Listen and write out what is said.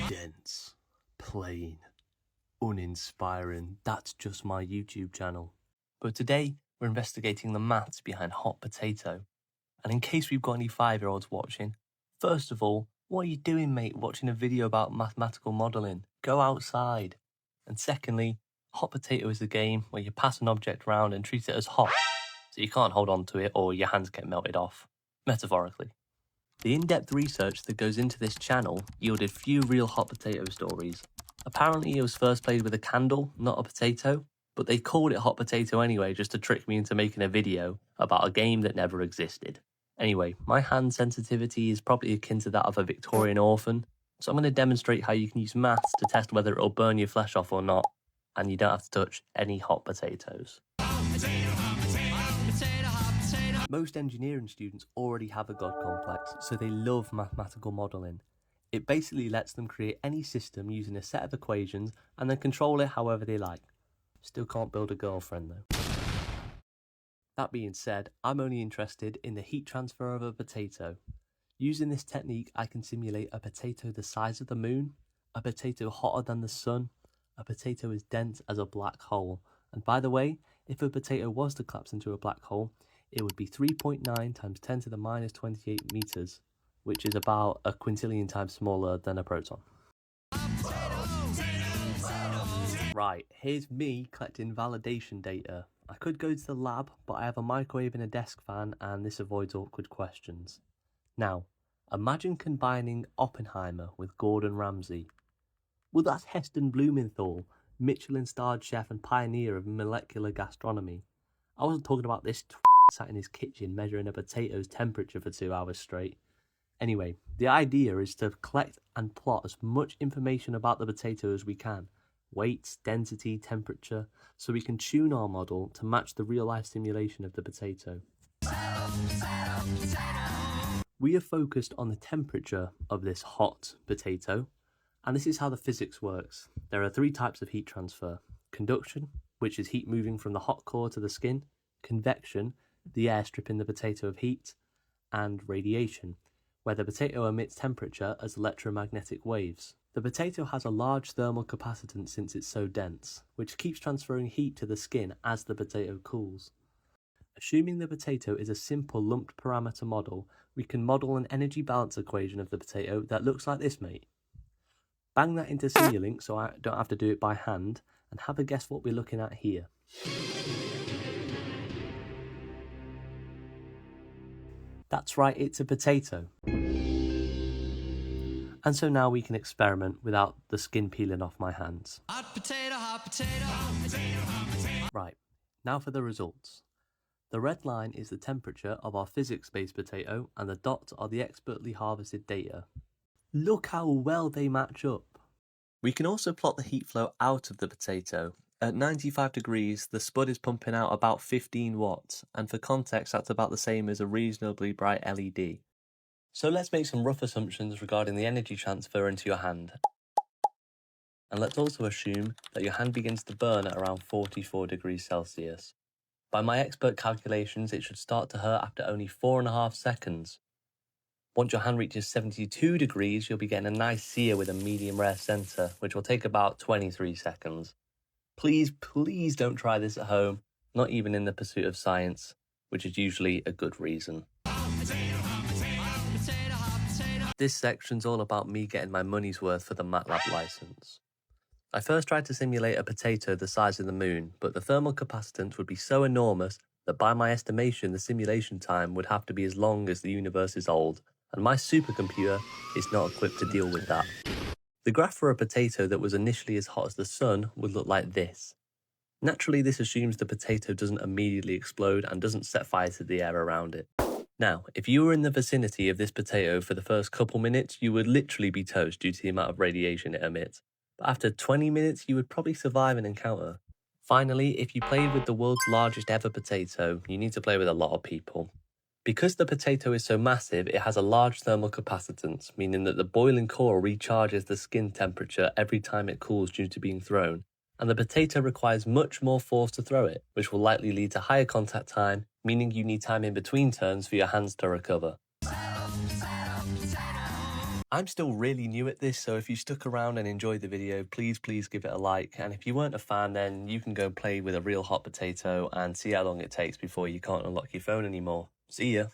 Dense, plain, uninspiring. That's just my YouTube channel. But today, we're investigating the maths behind hot potato. And in case we've got any 5-year-olds watching, first of all, what are you doing, mate, watching a video about mathematical modelling? Go outside. And secondly, hot potato is a game where you pass an object around and treat it as hot, so you can't hold on to it or your hands get melted off, metaphorically. The in-depth research that goes into this channel yielded few real hot potato stories. Apparently it was first played with a candle, not a potato, but they called it hot potato anyway just to trick me into making a video about a game that never existed. Anyway, my hand sensitivity is probably akin to that of a Victorian orphan, so I'm going to demonstrate how you can use maths to test whether it'll burn your flesh off or not, and you don't have to touch any hot potatoes. Most engineering students already have a God complex, so they love mathematical modelling. It basically lets them create any system using a set of equations and then control it however they like. Still can't build a girlfriend though. That being said, I'm only interested in the heat transfer of a potato. Using this technique, I can simulate a potato the size of the moon, a potato hotter than the sun, a potato as dense as a black hole. And by the way, if a potato was to collapse into a black hole, it would be 3.9 times 10 to the minus 28 meters, which is about a quintillion times smaller than a proton. Right, here's me collecting validation data. I could go to the lab, but I have a microwave and a desk fan, and this avoids awkward questions. Now, imagine combining Oppenheimer with Gordon Ramsay. Well, that's Heston Blumenthal, Michelin-starred chef and pioneer of molecular gastronomy. I wasn't talking about this sat in his kitchen measuring a potato's temperature for 2 hours straight. Anyway, the idea is to collect and plot as much information about the potato as we can. Weight, density, temperature, so we can tune our model to match the real-life simulation of the potato. We are focused on the temperature of this hot potato, and this is how the physics works. There are 3 types of heat transfer. Conduction, which is heat moving from the hot core to the skin. Convection, the air stripping the potato of heat. And radiation, where the potato emits temperature as electromagnetic waves. The potato has a large thermal capacitance since it's so dense, which keeps transferring heat to the skin as the potato cools. Assuming the potato is a simple lumped parameter model, we can model an energy balance equation of the potato that looks like this, mate. Bang that into Simulink so I don't have to do it by hand, and have a guess what we're looking at here. That's right, it's a potato. And so now we can experiment without the skin peeling off my hands. Hot potato, hot potato, hot potato, hot potato. Right, now for the results. The red line is the temperature of our physics-based potato, and the dots are the expertly harvested data. Look how well they match up. We can also plot the heat flow out of the potato. At 95 degrees, the spud is pumping out about 15 watts, and for context, that's about the same as a reasonably bright LED. So let's make some rough assumptions regarding the energy transfer into your hand. And let's also assume that your hand begins to burn at around 44 degrees Celsius. By my expert calculations, it should start to hurt after only 4.5 seconds. Once your hand reaches 72 degrees, you'll be getting a nice sear with a medium rare center, which will take about 23 seconds. Please don't try this at home, not even in the pursuit of science, which is usually a good reason. This section's all about me getting my money's worth for the MATLAB license. I first tried to simulate a potato the size of the moon, but the thermal capacitance would be so enormous that by my estimation the simulation time would have to be as long as the universe is old, and my supercomputer is not equipped to deal with that. The graph for a potato that was initially as hot as the sun would look like this. Naturally, this assumes the potato doesn't immediately explode and doesn't set fire to the air around it. Now, if you were in the vicinity of this potato for the first couple minutes, you would literally be toast due to the amount of radiation it emits. But after 20 minutes, you would probably survive an encounter. Finally, if you played with the world's largest ever potato, you need to play with a lot of people. Because the potato is so massive, it has a large thermal capacitance, meaning that the boiling core recharges the skin temperature every time it cools due to being thrown, and the potato requires much more force to throw it, which will likely lead to higher contact time, meaning you need time in between turns for your hands to recover. I'm still really new at this, so if you stuck around and enjoyed the video, please give it a like. And if you weren't a fan, then you can go play with a real hot potato and see how long it takes before you can't unlock your phone anymore. See ya.